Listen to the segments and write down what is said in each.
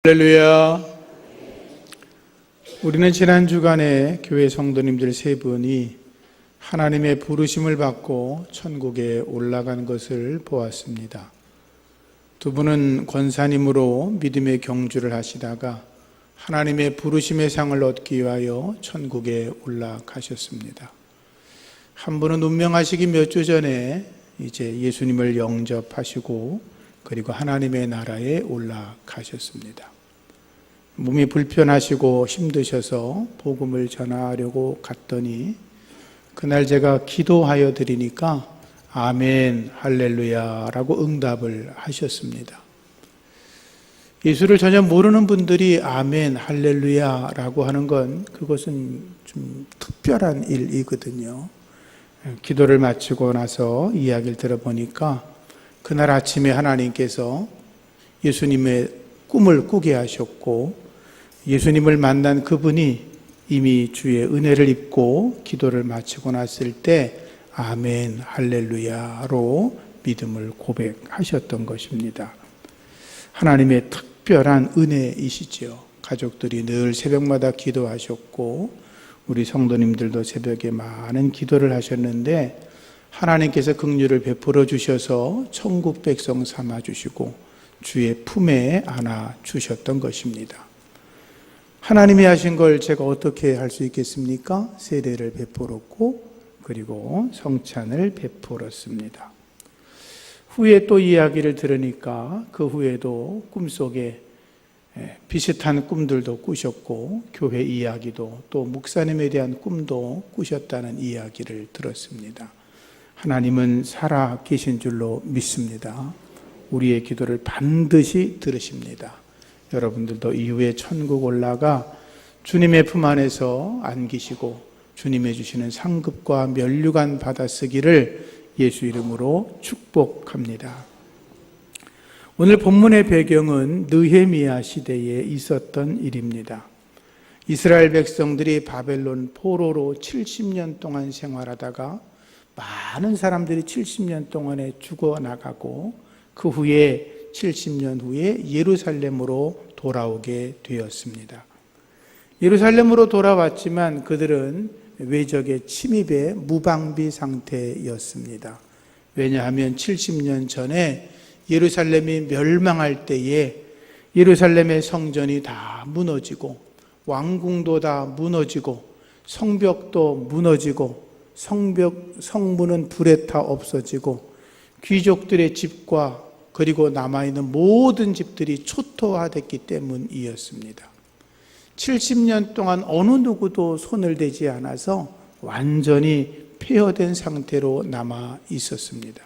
할렐루야. 우리는 지난 주간에 교회 성도님들 세 분이 하나님의 부르심을 받고 천국에 올라간 것을 보았습니다. 두 분은 권사님으로 믿음의 경주를 하시다가 하나님의 부르심의 상을 얻기 위하여 천국에 올라가셨습니다. 한 분은 운명하시기 몇 주 전에 이제 예수님을 영접하시고 그리고 하나님의 나라에 올라가셨습니다. 몸이 불편하시고 힘드셔서 복음을 전하려고 갔더니 그날 제가 기도하여 드리니까 아멘, 할렐루야 라고 응답을 하셨습니다. 예수를 전혀 모르는 분들이 아멘, 할렐루야 라고 하는 건 그것은 좀 특별한 일이거든요. 기도를 마치고 나서 이야기를 들어보니까 그날 아침에 하나님께서 예수님의 꿈을 꾸게 하셨고 예수님을 만난 그분이 이미 주의 은혜를 입고 기도를 마치고 났을 때 아멘, 할렐루야로 믿음을 고백하셨던 것입니다. 하나님의 특별한 은혜이시지요. 가족들이 늘 새벽마다 기도하셨고 우리 성도님들도 새벽에 많은 기도를 하셨는데 하나님께서 긍휼을 베풀어 주셔서 천국 백성 삼아 주시고 주의 품에 안아 주셨던 것입니다. 하나님이 하신 걸 제가 어떻게 할 수 있겠습니까? 세례를 베풀었고 그리고 성찬을 베풀었습니다. 후에 또 이야기를 들으니까 그 후에도 꿈속에 비슷한 꿈들도 꾸셨고 교회 이야기도 또 목사님에 대한 꿈도 꾸셨다는 이야기를 들었습니다. 하나님은 살아 계신 줄로 믿습니다. 우리의 기도를 반드시 들으십니다. 여러분들도 이후에 천국 올라가 주님의 품 안에서 안기시고 주님의 주시는 상급과 면류관 받아쓰기를 예수 이름으로 축복합니다. 오늘 본문의 배경은 느헤미야 시대에 있었던 일입니다. 이스라엘 백성들이 바벨론 포로로 70년 동안 생활하다가 많은 사람들이 70년 동안에 죽어나가고 그 후에 70년 후에 예루살렘으로 돌아오게 되었습니다. 예루살렘으로 돌아왔지만 그들은 외적의 침입에 무방비 상태였습니다. 왜냐하면 70년 전에 예루살렘이 멸망할 때에 예루살렘의 성전이 다 무너지고 왕궁도 다 무너지고 성벽도 무너지고 성문은 불에 타 없어지고 귀족들의 집과 그리고 남아있는 모든 집들이 초토화됐기 때문이었습니다. 70년 동안 어느 누구도 손을 대지 않아서 완전히 폐허된 상태로 남아 있었습니다.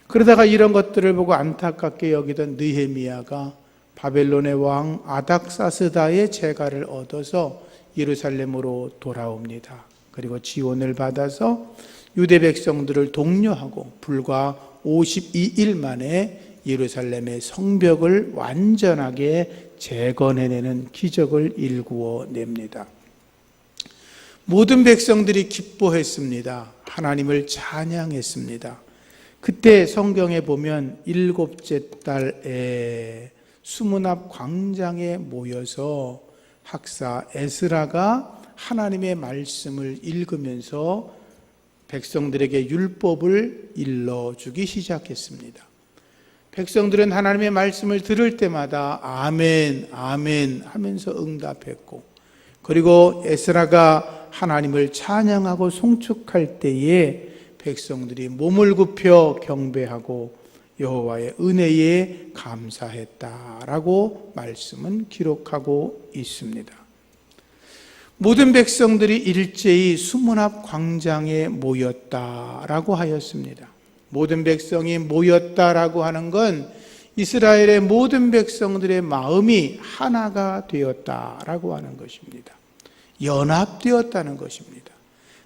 그러다가 이런 것들을 보고 안타깝게 여기던 느헤미야가 바벨론의 왕 아닥사스다의 재가를 얻어서 예루살렘으로 돌아옵니다. 그리고 지원을 받아서 유대 백성들을 독려하고 불과 52일 만에 예루살렘의 성벽을 완전하게 재건해내는 기적을 일구어 냅니다. 모든 백성들이 기뻐했습니다. 하나님을 찬양했습니다. 그때 성경에 보면 7째 달에 수문 앞 광장에 모여서 학사 에스라가 하나님의 말씀을 읽으면서 백성들에게 율법을 일러주기 시작했습니다. 백성들은 하나님의 말씀을 들을 때마다 아멘, 아멘 하면서 응답했고 그리고 에스라가 하나님을 찬양하고 송축할 때에 백성들이 몸을 굽혀 경배하고 여호와의 은혜에 감사했다라고 말씀은 기록하고 있습니다. 모든 백성들이 일제히 수문 앞 광장에 모였다라고 하였습니다. 모든 백성이 모였다라고 하는 건 이스라엘의 모든 백성들의 마음이 하나가 되었다라고 하는 것입니다. 연합되었다는 것입니다.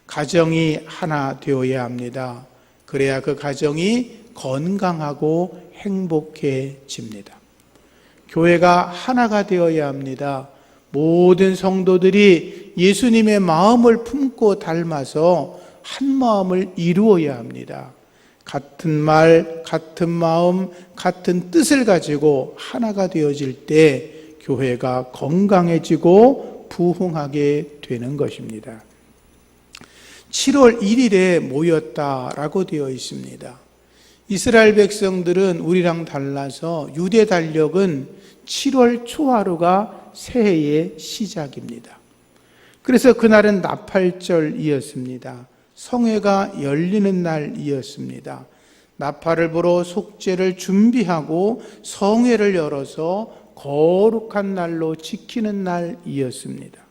가정이 하나 되어야 합니다. 그래야 그 가정이 건강하고 행복해집니다. 교회가 하나가 되어야 합니다. 모든 성도들이 예수님의 마음을 품고 닮아서 한 마음을 이루어야 합니다. 같은 말, 같은 마음, 같은 뜻을 가지고 하나가 되어질 때 교회가 건강해지고 부흥하게 되는 것입니다. 7월 1일에 모였다라고 되어 있습니다. 이스라엘 백성들은 우리랑 달라서 유대 달력은 7월 초하루가 새해의 시작입니다. 그래서 그날은 나팔절이었습니다. 성회가 열리는 날이었습니다. 나팔을 불어 속죄를 준비하고 성회를 열어서 거룩한 날로 지키는 날이었습니다.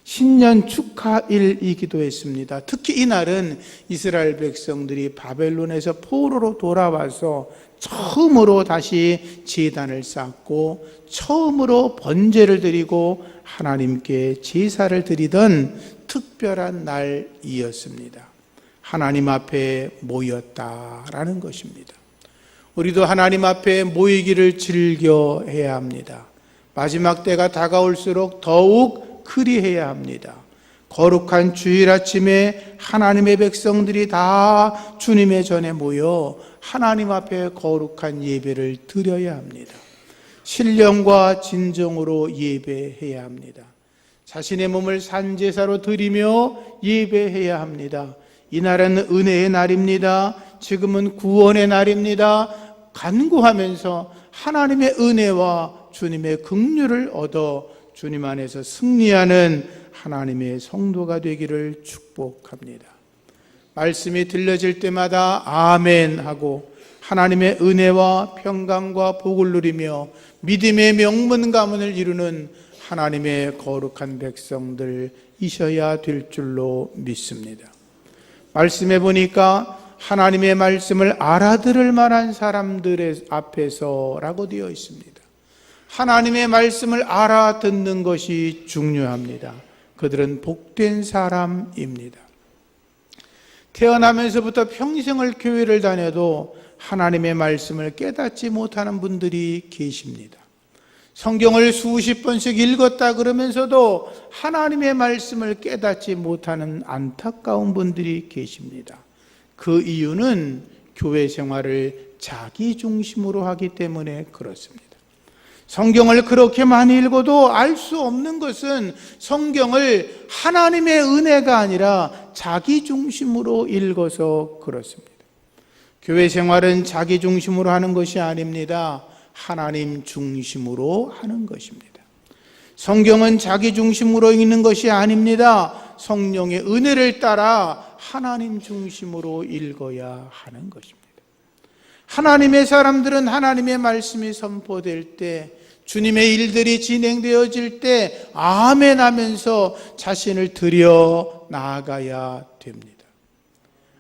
신년 축하일이기도 했습니다. 특히 이날은 이스라엘 백성들이 바벨론에서 포로로 돌아와서 처음으로 다시 제단을 쌓고 처음으로 번제를 드리고 하나님께 제사를 드리던 특별한 날이었습니다. 하나님 앞에 모였다라는 것입니다. 우리도 하나님 앞에 모이기를 즐겨해야 합니다. 마지막 때가 다가올수록 더욱 그리해야 합니다. 거룩한 주일 아침에 하나님의 백성들이 다 주님의 전에 모여 하나님 앞에 거룩한 예배를 드려야 합니다. 신령과 진정으로 예배해야 합니다. 자신의 몸을 산제사로 드리며 예배해야 합니다. 이날은 은혜의 날입니다. 지금은 구원의 날입니다. 간구하면서 하나님의 은혜와 주님의 긍휼을 얻어 주님 안에서 승리하는 하나님의 성도가 되기를 축복합니다. 말씀이 들려질 때마다 아멘 하고 하나님의 은혜와 평강과 복을 누리며 믿음의 명문 가문을 이루는 하나님의 거룩한 백성들이셔야 될 줄로 믿습니다. 말씀해 보니까 하나님의 말씀을 알아들을 만한 사람들의 앞에서라고 되어 있습니다. 하나님의 말씀을 알아듣는 것이 중요합니다. 그들은 복된 사람입니다. 태어나면서부터 평생을 교회를 다녀도 하나님의 말씀을 깨닫지 못하는 분들이 계십니다. 성경을 수십 번씩 읽었다 그러면서도 하나님의 말씀을 깨닫지 못하는 안타까운 분들이 계십니다. 그 이유는 교회 생활을 자기 중심으로 하기 때문에 그렇습니다. 성경을 그렇게 많이 읽어도 알 수 없는 것은 성경을 하나님의 은혜가 아니라 자기 중심으로 읽어서 그렇습니다. 교회 생활은 자기 중심으로 하는 것이 아닙니다. 하나님 중심으로 하는 것입니다. 성경은 자기 중심으로 읽는 것이 아닙니다. 성령의 은혜를 따라 하나님 중심으로 읽어야 하는 것입니다. 하나님의 사람들은 하나님의 말씀이 선포될 때, 주님의 일들이 진행되어질 때 아멘 하면서 자신을 드려 나아가야 됩니다.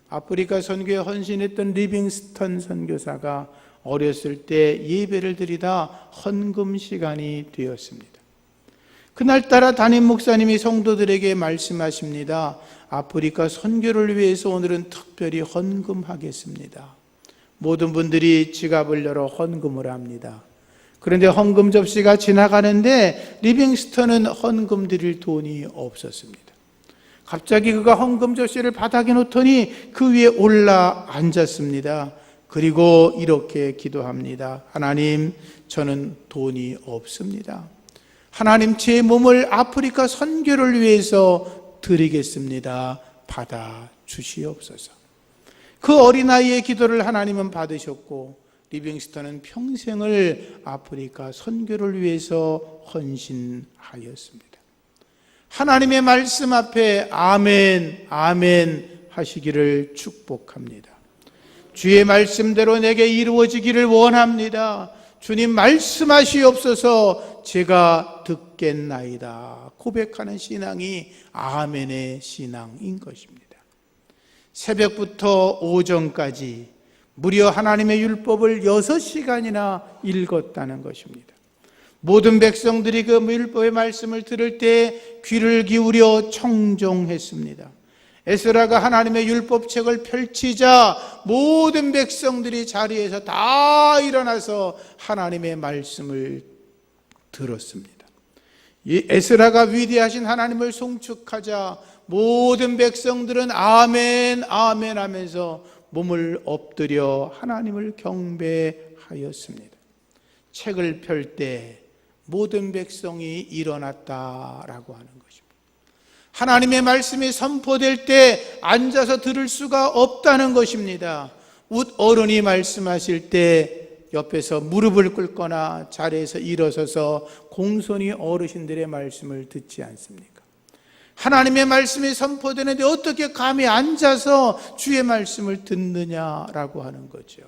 아프리카 선교에 헌신했던 리빙스턴 선교사가 어렸을 때 예배를 드리다 헌금 시간이 되었습니다. 그날따라 담임 목사님이 성도들에게 말씀하십니다. 아프리카 선교를 위해서 오늘은 특별히 헌금하겠습니다. 모든 분들이 지갑을 열어 헌금을 합니다. 그런데 헌금 접시가 지나가는데 리빙스턴은 헌금 드릴 돈이 없었습니다. 갑자기 그가 헌금 접시를 바닥에 놓더니 그 위에 올라 앉았습니다. 그리고 이렇게 기도합니다. 하나님, 저는 돈이 없습니다. 하나님, 제 몸을 아프리카 선교를 위해서 드리겠습니다. 받아 주시옵소서. 그 어린아이의 기도를 하나님은 받으셨고 리빙스턴은 평생을 아프리카 선교를 위해서 헌신하였습니다. 하나님의 말씀 앞에 아멘, 아멘 하시기를 축복합니다. 주의 말씀대로 내게 이루어지기를 원합니다. 주님 말씀하시옵소서 제가 듣겠나이다. 고백하는 신앙이 아멘의 신앙인 것입니다. 새벽부터 오전까지 무려 하나님의 율법을 6시간이나 읽었다는 것입니다. 모든 백성들이 그 율법의 말씀을 들을 때 귀를 기울여 청종했습니다. 에스라가 하나님의 율법책을 펼치자 모든 백성들이 자리에서 다 일어나서 하나님의 말씀을 들었습니다. 이 에스라가 위대하신 하나님을 송축하자 모든 백성들은 아멘, 아멘 하면서 몸을 엎드려 하나님을 경배하였습니다. 책을 펼 때 모든 백성이 일어났다라고 하는 것입니다. 하나님의 말씀이 선포될 때 앉아서 들을 수가 없다는 것입니다. 웃 어른이 말씀하실 때 옆에서 무릎을 꿇거나 자리에서 일어서서 공손히 어르신들의 말씀을 듣지 않습니까? 하나님의 말씀이 선포되는데 어떻게 감히 앉아서 주의 말씀을 듣느냐라고 하는 거죠.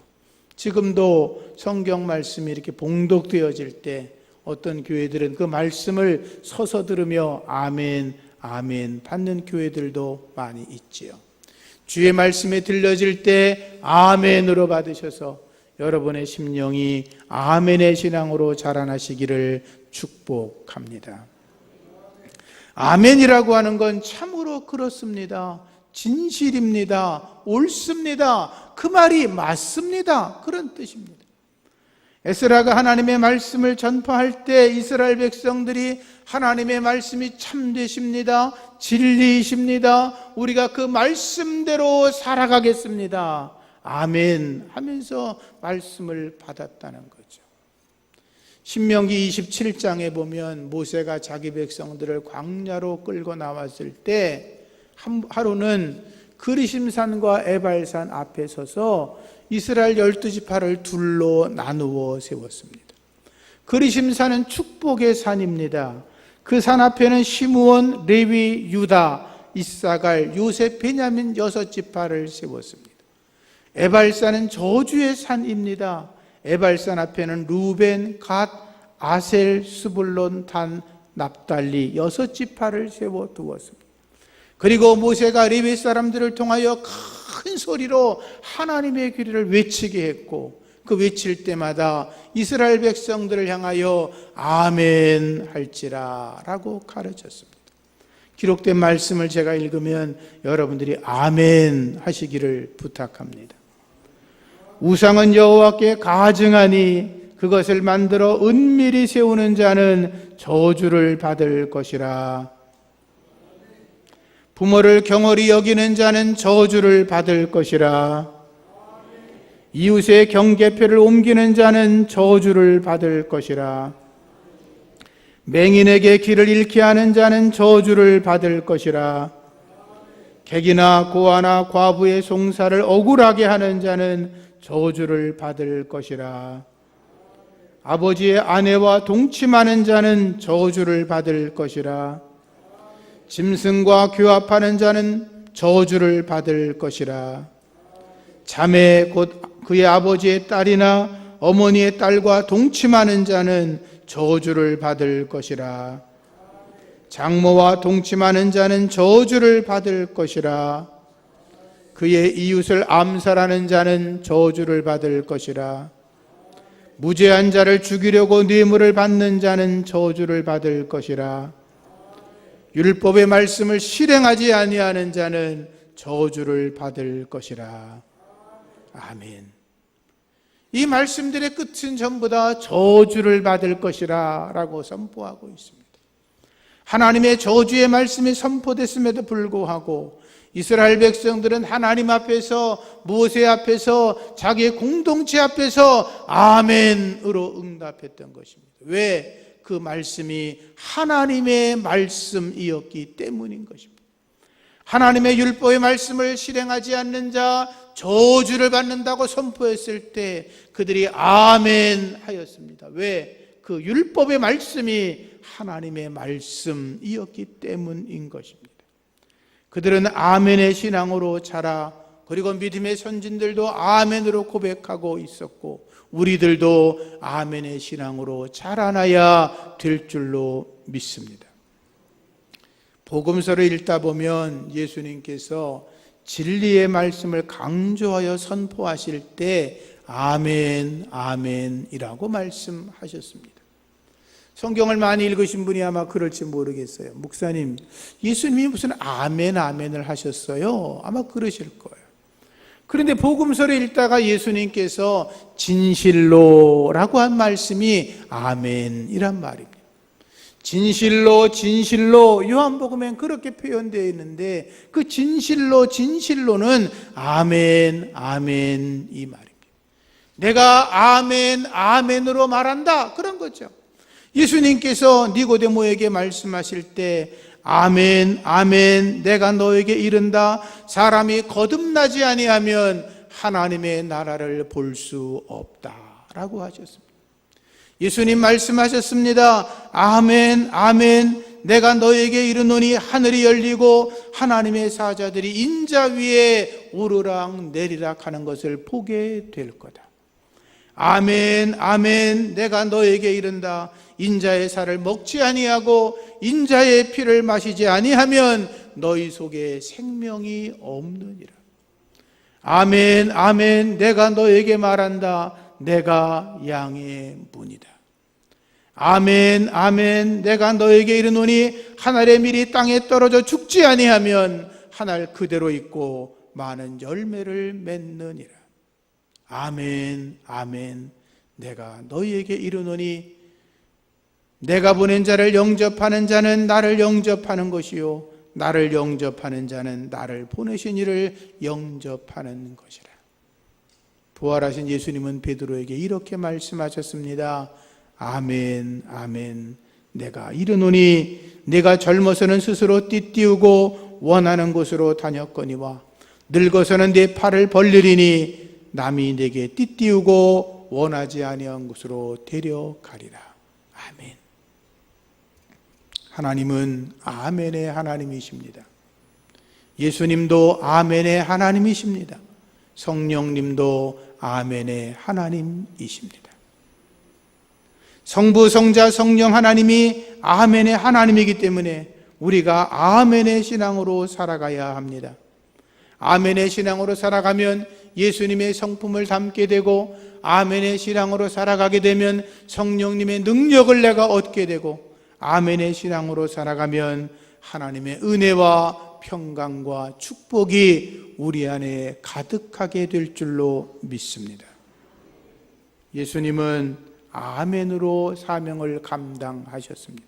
지금도 성경 말씀이 이렇게 봉독되어질 때 어떤 교회들은 그 말씀을 서서 들으며 아멘, 아멘 받는 교회들도 많이 있지요. 주의 말씀이 들려질 때 아멘으로 받으셔서 여러분의 심령이 아멘의 신앙으로 자라나시기를 축복합니다. 아멘이라고 하는 건 참으로 그렇습니다. 진실입니다. 옳습니다. 그 말이 맞습니다. 그런 뜻입니다. 에스라가 하나님의 말씀을 전파할 때 이스라엘 백성들이 하나님의 말씀이 참되십니다. 진리이십니다. 우리가 그 말씀대로 살아가겠습니다. 아멘 하면서 말씀을 받았다는 거죠. 신명기 27장에 보면 모세가 자기 백성들을 광야로 끌고 나왔을 때 하루는 그리심산과 에발산 앞에 서서 이스라엘 12지파를 둘로 나누어 세웠습니다. 그리심산은 축복의 산입니다. 그 산 앞에는 시므온, 레위, 유다, 이사갈, 요셉, 베냐민 6지파를 세웠습니다. 에발산은 저주의 산입니다. 에발산 앞에는 루벤, 갓, 아셀, 스불론, 단, 납달리 6지파를 세워두었습니다. 그리고 모세가 레위 사람들을 통하여 큰 소리로 하나님의 규례를 외치게 했고 그 외칠 때마다 이스라엘 백성들을 향하여 아멘 할지라 라고 가르쳤습니다. 기록된 말씀을 제가 읽으면 여러분들이 아멘 하시기를 부탁합니다. 우상은 여호와께 가증하니 그것을 만들어 은밀히 세우는 자는 저주를 받을 것이라. 부모를 경홀히 여기는 자는 저주를 받을 것이라. 이웃의 경계표를 옮기는 자는 저주를 받을 것이라. 맹인에게 길을 잃게 하는 자는 저주를 받을 것이라. 객이나 고아나 과부의 송사를 억울하게 하는 자는 저주를 받을 것이라. 아버지의 아내와 동침하는 자는 저주를 받을 것이라. 짐승과 교합하는 자는 저주를 받을 것이라. 자매 곧 그의 아버지의 딸이나 어머니의 딸과 동침하는 자는 저주를 받을 것이라. 장모와 동침하는 자는 저주를 받을 것이라. 그의 이웃을 암살하는 자는 저주를 받을 것이라. 무죄한 자를 죽이려고 뇌물을 받는 자는 저주를 받을 것이라. 율법의 말씀을 실행하지 아니하는 자는 저주를 받을 것이라. 아멘. 이 말씀들의 끝은 전부 다 저주를 받을 것이라 라고 선포하고 있습니다. 하나님의 저주의 말씀이 선포됐음에도 불구하고 이스라엘 백성들은 하나님 앞에서, 모세 앞에서, 자기의 공동체 앞에서 아멘으로 응답했던 것입니다. 왜? 그 말씀이 하나님의 말씀이었기 때문인 것입니다. 하나님의 율법의 말씀을 실행하지 않는 자 저주를 받는다고 선포했을 때 그들이 아멘 하였습니다. 왜? 그 율법의 말씀이 하나님의 말씀이었기 때문인 것입니다. 그들은 아멘의 신앙으로 자라, 그리고 믿음의 선진들도 아멘으로 고백하고 있었고 우리들도 아멘의 신앙으로 자라나야 될 줄로 믿습니다. 복음서를 읽다 보면 예수님께서 진리의 말씀을 강조하여 선포하실 때 아멘, 아멘이라고 말씀하셨습니다. 성경을 많이 읽으신 분이 아마 그럴지 모르겠어요. 목사님, 예수님이 무슨 아멘, 아멘을 하셨어요? 아마 그러실 거예요. 그런데 복음서를 읽다가 예수님께서 진실로라고 한 말씀이 아멘이란 말입니다. 진실로, 진실로, 요한복음엔 그렇게 표현되어 있는데 그 진실로, 진실로는 아멘, 아멘 이 말입니다. 내가 아멘, 아멘으로 말한다 그런 거죠. 예수님께서 니고데모에게 말씀하실 때 아멘 아멘 내가 너에게 이른다 사람이 거듭나지 아니하면 하나님의 나라를 볼 수 없다라고 하셨습니다. 예수님 말씀하셨습니다. 아멘 아멘 내가 너에게 이르노니 하늘이 열리고 하나님의 사자들이 인자 위에 오르락 내리락 하는 것을 보게 될 거다. 아멘 아멘 내가 너에게 이른다 인자의 살을 먹지 아니하고 인자의 피를 마시지 아니하면 너희 속에 생명이 없느니라. 아멘 아멘 내가 너에게 말한다 내가 양의 문이다. 아멘 아멘 내가 너에게 이르노니 한 알의 밀이 땅에 떨어져 죽지 아니하면 한 알 그대로 있고 많은 열매를 맺느니라. 아멘 아멘 내가 너희에게 이르노니 내가 보낸 자를 영접하는 자는 나를 영접하는 것이요 나를 영접하는 자는 나를 보내신 이를 영접하는 것이라. 부활하신 예수님은 베드로에게 이렇게 말씀하셨습니다. 아멘 아멘 내가 이르노니 내가 젊어서는 스스로 띠띠우고 원하는 곳으로 다녔거니와 늙어서는 내 팔을 벌리리니 남이 내게 띠띠우고 원하지 아니한 곳으로 데려가리라. 아멘. 하나님은 아멘의 하나님이십니다. 예수님도 아멘의 하나님이십니다. 성령님도 아멘의 하나님이십니다. 성부, 성자, 성령 하나님이 아멘의 하나님이기 때문에 우리가 아멘의 신앙으로 살아가야 합니다. 아멘의 신앙으로 살아가면 예수님의 성품을 담게 되고 아멘의 신앙으로 살아가게 되면 성령님의 능력을 내가 얻게 되고 아멘의 신앙으로 살아가면 하나님의 은혜와 평강과 축복이 우리 안에 가득하게 될 줄로 믿습니다. 예수님은 아멘으로 사명을 감당하셨습니다.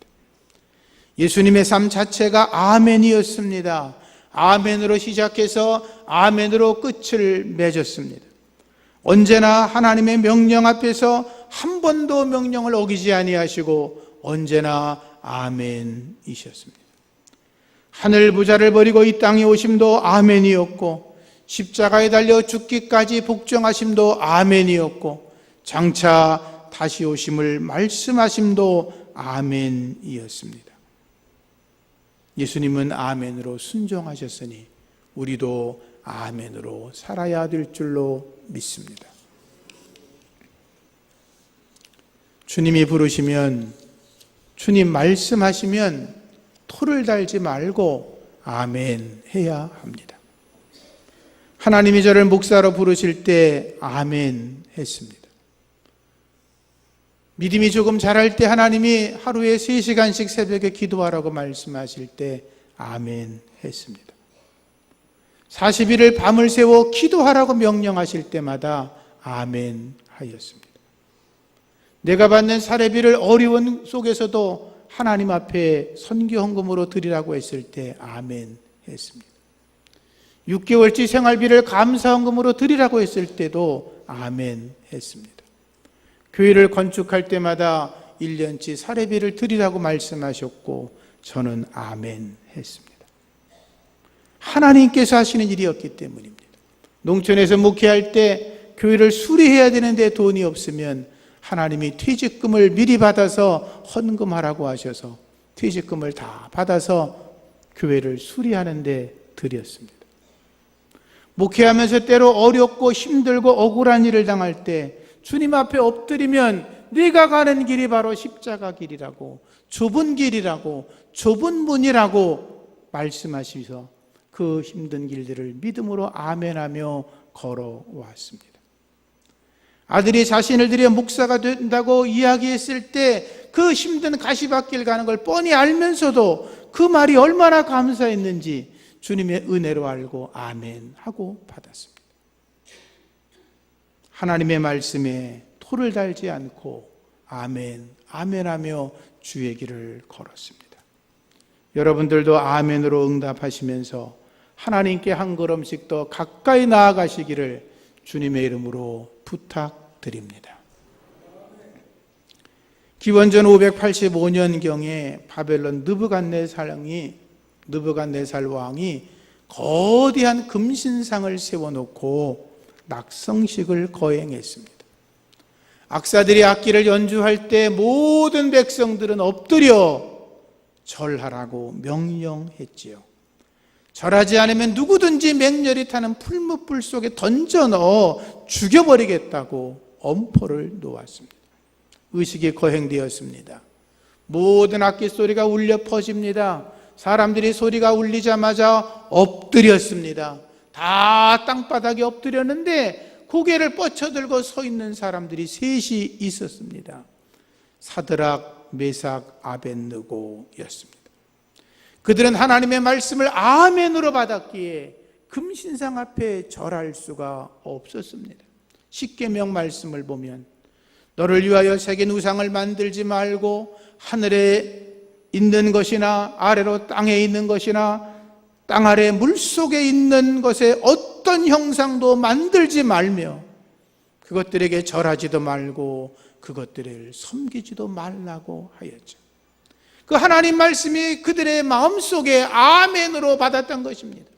예수님의 삶 자체가 아멘이었습니다. 아멘으로 시작해서 아멘으로 끝을 맺었습니다. 언제나 하나님의 명령 앞에서 한 번도 명령을 어기지 아니하시고 언제나 아멘이셨습니다. 하늘 부자를 버리고 이 땅에 오심도 아멘이었고 십자가에 달려 죽기까지 복종하심도 아멘이었고 장차 다시 오심을 말씀하심도 아멘이었습니다. 예수님은 아멘으로 순종하셨으니 우리도 아멘으로 살아야 될 줄로 믿습니다. 주님이 부르시면, 주님 말씀하시면 토를 달지 말고 아멘 해야 합니다. 하나님이 저를 목사로 부르실 때 아멘 했습니다. 믿음이 조금 자랄 때 하나님이 하루에 3시간씩 새벽에 기도하라고 말씀하실 때 아멘 했습니다. 40일을 밤을 새워 기도하라고 명령하실 때마다 아멘 하였습니다. 내가 받는 사례비를 어려운 속에서도 하나님 앞에 선교 헌금으로 드리라고 했을 때 아멘 했습니다. 6개월치 생활비를 감사 헌금으로 드리라고 했을 때도 아멘 했습니다. 교회를 건축할 때마다 1년치 사례비를 드리라고 말씀하셨고 저는 아멘 했습니다. 하나님께서 하시는 일이었기 때문입니다. 농촌에서 목회할 때 교회를 수리해야 되는데 돈이 없으면 하나님이 퇴직금을 미리 받아서 헌금하라고 하셔서 퇴직금을 다 받아서 교회를 수리하는데 드렸습니다. 목회하면서 때로 어렵고 힘들고 억울한 일을 당할 때 주님 앞에 엎드리면 네가 가는 길이 바로 십자가 길이라고, 좁은 길이라고, 좁은 문이라고 말씀하시면서 그 힘든 길들을 믿음으로 아멘하며 걸어왔습니다. 아들이 자신을 들여 목사가 된다고 이야기했을 때 그 힘든 가시밭길 가는 걸 뻔히 알면서도 그 말이 얼마나 감사했는지 주님의 은혜로 알고 아멘 하고 받았습니다. 하나님의 말씀에 토를 달지 않고 아멘, 아멘하며 주의 길을 걸었습니다. 여러분들도 아멘으로 응답하시면서 하나님께 한 걸음씩 더 가까이 나아가시기를 주님의 이름으로 부탁드립니다. 기원전 585년경에 바벨론 느부갓네살 왕이 거대한 금신상을 세워놓고 낙성식을 거행했습니다. 악사들이 악기를 연주할 때 모든 백성들은 엎드려 절하라고 명령했지요. 절하지 않으면 누구든지 맹렬히 타는 풀무불 속에 던져 넣어 죽여버리겠다고 엄포를 놓았습니다. 의식이 거행되었습니다. 모든 악기 소리가 울려 퍼집니다. 사람들이 소리가 울리자마자 엎드렸습니다. 다 땅바닥에 엎드렸는데 고개를 뻗쳐들고 서 있는 사람들이 셋이 있었습니다. 사드락, 메삭, 아벳느고였습니다. 그들은 하나님의 말씀을 아멘으로 받았기에 금신상 앞에 절할 수가 없었습니다. 십계명 말씀을 보면 너를 위하여 새긴 우상을 만들지 말고 하늘에 있는 것이나 아래로 땅에 있는 것이나 땅 아래 물속에 있는 것에 어떤 형상도 만들지 말며 그것들에게 절하지도 말고 그것들을 섬기지도 말라고 하였죠. 그 하나님 말씀이 그들의 마음속에 아멘으로 받았던 것입니다.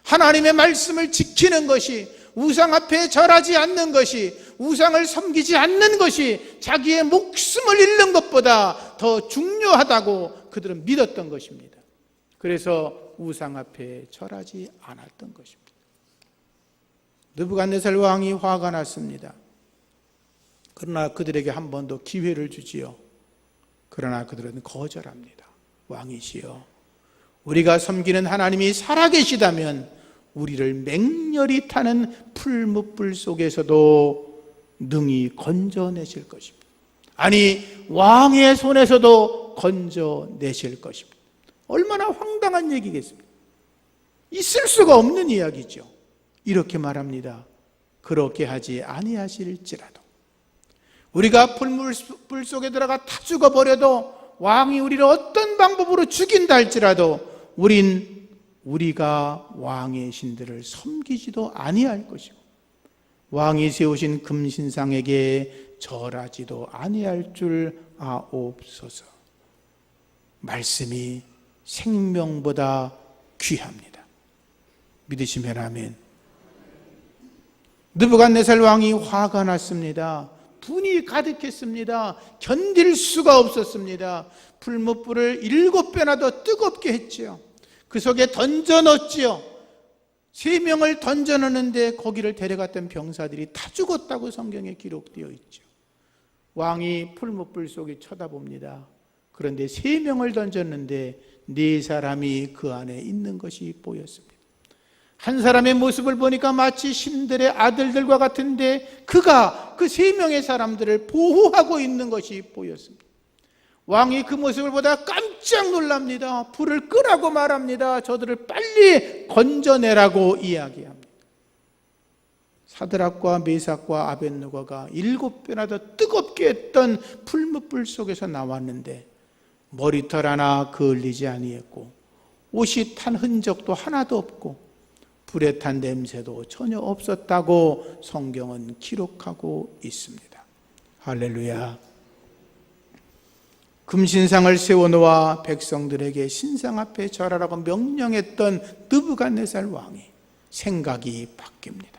하나님의 말씀을 지키는 것이, 우상 앞에 절하지 않는 것이, 우상을 섬기지 않는 것이 자기의 목숨을 잃는 것보다 더 중요하다고 그들은 믿었던 것입니다. 그래서 우상 앞에 절하지 않았던 것입니다. 느부갓네살 왕이 화가 났습니다. 그러나 그들에게 한 번 더 기회를 주지요. 그러나 그들은 거절합니다. 왕이시여, 우리가 섬기는 하나님이 살아계시다면 우리를 맹렬히 타는 풀무불 속에서도 능히 건져내실 것입니다. 아니, 왕의 손에서도 건져내실 것입니다. 얼마나 황당한 얘기겠습니까? 있을 수가 없는 이야기죠. 이렇게 말합니다. 그렇게 하지 아니하실지라도, 우리가 풀물 속에 들어가 다 죽어버려도, 왕이 우리를 어떤 방법으로 죽인다 할지라도 우리가 왕의 신들을 섬기지도 아니할 것이고 왕이 세우신 금신상에게 절하지도 아니할 줄 아옵소서. 말씀이 생명보다 귀합니다. 믿으시면 아멘. 느부갓네살 왕이 화가 났습니다. 분이 가득했습니다. 견딜 수가 없었습니다. 풀무불을 7배나 더 뜨겁게 했지요. 그 속에 던져 넣었지요. 3명을 던져 넣는데 거기를 데려갔던 병사들이 다 죽었다고 성경에 기록되어 있죠. 왕이 풀무불 속에 쳐다봅니다. 그런데 3명을 던졌는데 4사람이 그 안에 있는 것이 보였습니다. 한 사람의 모습을 보니까 마치 신들의 아들들과 같은데 그가 그 3명의 사람들을 보호하고 있는 것이 보였습니다. 왕이 그 모습을 보다 깜짝 놀랍니다. 불을 끄라고 말합니다. 저들을 빨리 건져내라고 이야기합니다. 사드락과 메삭과 아벳느고가 7배나 더 뜨겁게 했던 풀무불 속에서 나왔는데 머리털 하나 그을리지 아니했고 옷이 탄 흔적도 하나도 없고 불에 탄 냄새도 전혀 없었다고 성경은 기록하고 있습니다. 할렐루야. 금신상을 세워놓아 백성들에게 신상 앞에 절하라고 명령했던 느부갓네살 왕이 생각이 바뀝니다.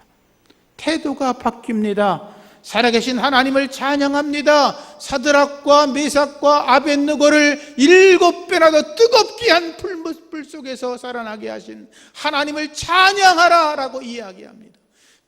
태도가 바뀝니다. 살아계신 하나님을 찬양합니다. 사드락과 메삭과 아벳느고를 7배나 더 뜨겁게 한 풀무불 속에서 살아나게 하신 하나님을 찬양하라라고 이야기합니다.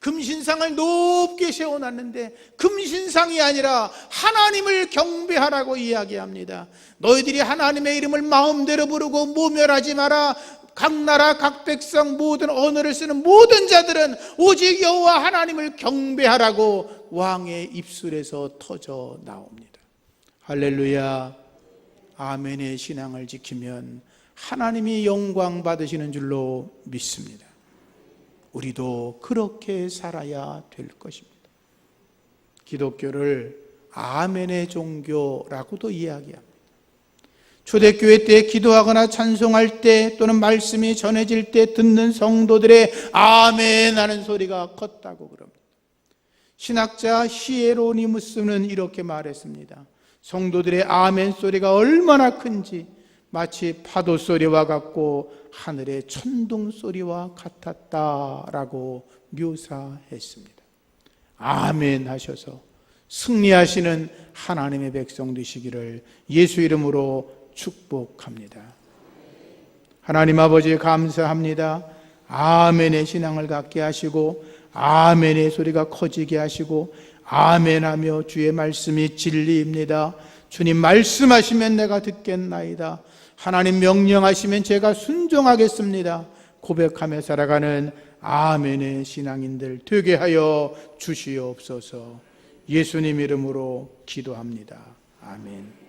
금신상을 높게 세워놨는데 금신상이 아니라 하나님을 경배하라고 이야기합니다. 너희들이 하나님의 이름을 마음대로 부르고 모멸하지 마라. 각 나라 각 백성 모든 언어를 쓰는 모든 자들은 오직 여호와 하나님을 경배하라고 왕의 입술에서 터져 나옵니다. 할렐루야. 아멘의 신앙을 지키면 하나님이 영광 받으시는 줄로 믿습니다. 우리도 그렇게 살아야 될 것입니다. 기독교를 아멘의 종교라고도 이야기합니다. 초대교회 때 기도하거나 찬송할 때 또는 말씀이 전해질 때 듣는 성도들의 아멘 하는 소리가 컸다고 그럽니다. 신학자 히에로니무스는 이렇게 말했습니다. 성도들의 아멘 소리가 얼마나 큰지 마치 파도 소리와 같고 하늘의 천둥 소리와 같았다라고 묘사했습니다. 아멘 하셔서 승리하시는 하나님의 백성 되시기를 예수 이름으로 축복합니다. 하나님 아버지 감사합니다. 아멘의 신앙을 갖게 하시고 아멘의 소리가 커지게 하시고 아멘하며 주의 말씀이 진리입니다. 주님 말씀하시면 내가 듣겠나이다. 하나님 명령하시면 제가 순종하겠습니다. 고백하며 살아가는 아멘의 신앙인들 되게 하여 주시옵소서. 예수님 이름으로 기도합니다. 아멘.